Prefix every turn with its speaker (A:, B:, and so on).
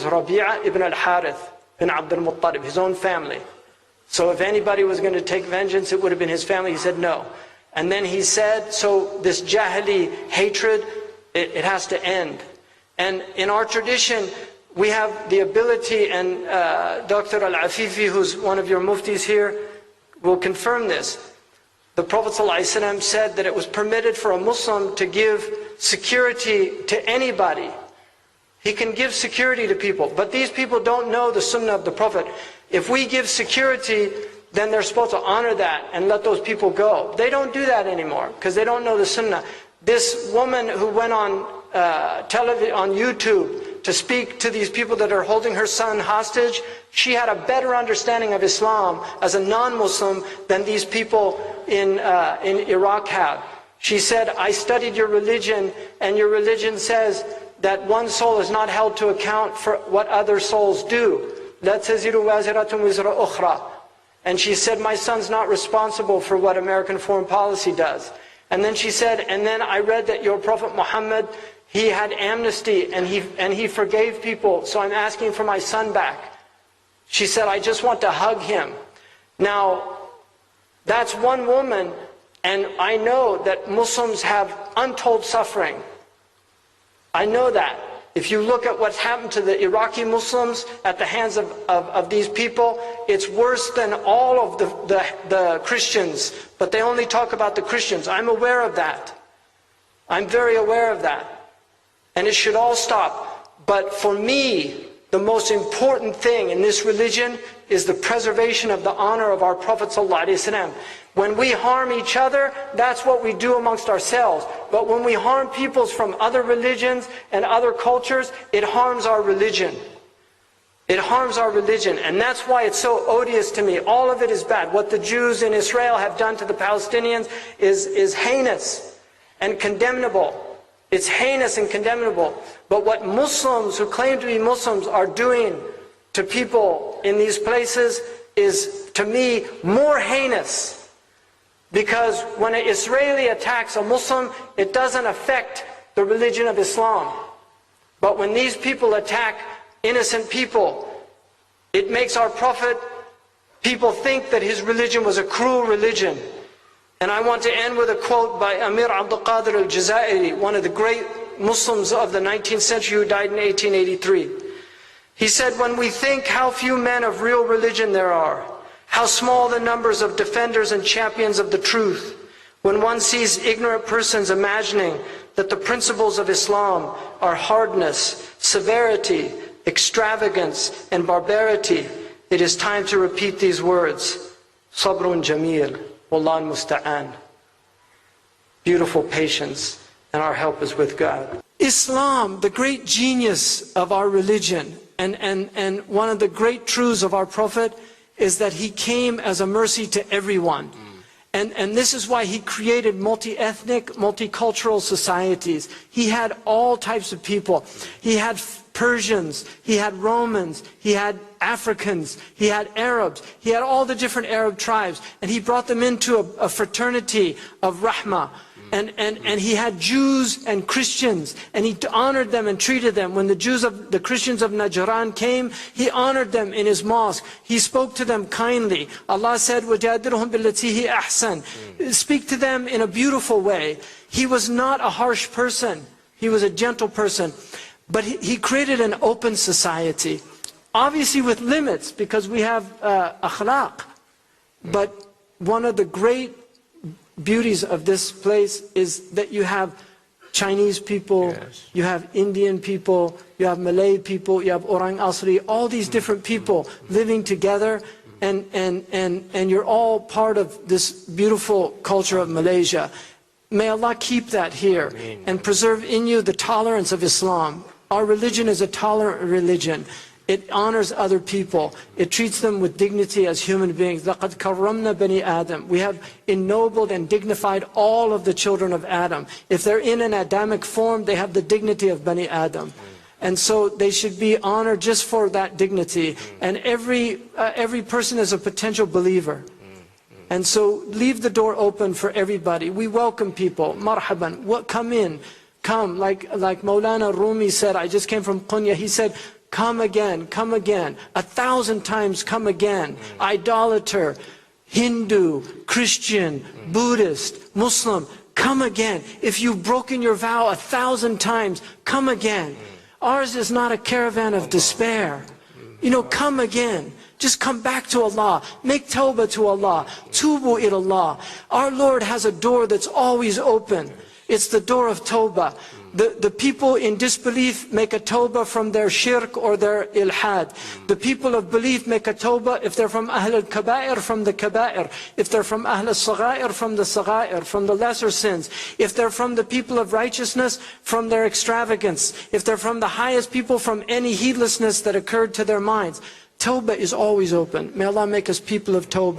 A: was Rabi'a ibn al-Harith bin Abd al-Muttalib, his own family. So if anybody was going to take vengeance, it would have been his family. He said no. And then he said, so this Jahili hatred, it has to end. And in our tradition, we have the ability, and Dr. Al-Afifi, who's one of your muftis here, will confirm this. The Prophet ﷺ said that it was permitted for a Muslim to give security to anybody. He can give security to people, but these people don't know the sunnah of the Prophet. If we give security, then they're supposed to honor that and let those people go. They don't do that anymore because they don't know the sunnah. This woman who went on television, on YouTube, to speak to these people that are holding her son hostage, she had a better understanding of Islam as a non-Muslim than these people in Iraq have. She said, I studied your religion, and your religion says that one soul is not held to account for what other souls do. And she said, my son's not responsible for what American foreign policy does. And then she said, and then I read that your Prophet Muhammad, he had amnesty and he forgave people, so I'm asking for my son back. She said, I just want to hug him. Now, that's one woman, and I know that Muslims have untold suffering. I know that. If you look at what's happened to the Iraqi Muslims at the hands of these people, it's worse than all of the Christians, but they only talk about the Christians. I'm aware of that. I'm very aware of that. And it should all stop. But for me, the most important thing in this religion is the preservation of the honor of our Prophet ﷺ. When we harm each other, that's what we do amongst ourselves. But when we harm peoples from other religions and other cultures, it harms our religion. It harms our religion. And that's why it's so odious to me. All of it is bad. What the Jews in Israel have done to the Palestinians is heinous and condemnable. It's heinous and condemnable. But what Muslims who claim to be Muslims are doing to people in these places is, to me, more heinous. Because when an Israeli attacks a Muslim, it doesn't affect the religion of Islam. But when these people attack innocent people, it makes our Prophet, people think that his religion was a cruel religion. And I want to end with a quote by Amir Abdul Qadir al-Jazairi, one of the great Muslims of the 19th century who died in 1883. He said, when we think how few men of real religion there are, how small the numbers of defenders and champions of the truth, when one sees ignorant persons imagining that the principles of Islam are hardness, severity, extravagance, and barbarity, it is time to repeat these words. Sabrun jameel, wallah musta'an. Beautiful patience, and our help is with God. Islam, the great genius of our religion, and one of the great truths of our Prophet, is that he came as a mercy to everyone. And this is why he created multi-ethnic, multicultural societies. He had all types of people. He had Persians, he had Romans, he had Africans, he had Arabs, he had all the different Arab tribes, and he brought them into a fraternity of rahmah. And he had Jews and Christians, and he honored them and treated them. When the Christians of Najran came, he honored them in his mosque. He spoke to them kindly. Allah said, وَجَادِلُهُمْ بِالَّتِي هِيَ أَحْسَنُ. Speak to them in a beautiful way. He was not a harsh person. He was a gentle person. But he created an open society. Obviously with limits, because we have akhlaq. But one of the great beauties of this place is that you have Chinese people, you have Indian people, you have Malay people, you have Orang Asri, all these different people living together, and you're all part of this beautiful culture of Malaysia. May Allah keep that here and preserve in you the tolerance of Islam. Our religion is a tolerant religion. It honors other people. It treats them with dignity as human beings. لَقَدْ كَرَّمْنَا بَنِي آدَمَ. We have ennobled and dignified all of the children of Adam. If they're in an Adamic form, they have the dignity of Bani Adam. And so they should be honored just for that dignity. And every person is a potential believer. And so leave the door open for everybody. We welcome people. Marhaban. Come in. Come. Like Maulana Rumi said, I just came from Qunya. He said, come again, come again. 1,000 times come again. Idolater, Hindu, Christian, Buddhist, Muslim, come again. If you've broken your vow 1,000 times, come again. Ours is not a caravan of despair. You know, come again. Just come back to Allah. Make tawbah to Allah. Tubu ilallah. Our Lord has a door that's always open. It's the door of tawbah. The people in disbelief make a tawbah from their shirk or their ilhad. The people of belief make a tawbah if they're from Ahl al-Kaba'ir, from the Kaba'ir. If they're from Ahl al-Sagha'ir, from the Sagha'ir, from the lesser sins. If they're from the people of righteousness, from their extravagance. If they're from the highest people, from any heedlessness that occurred to their minds. Tawbah is always open. May Allah make us people of tawbah.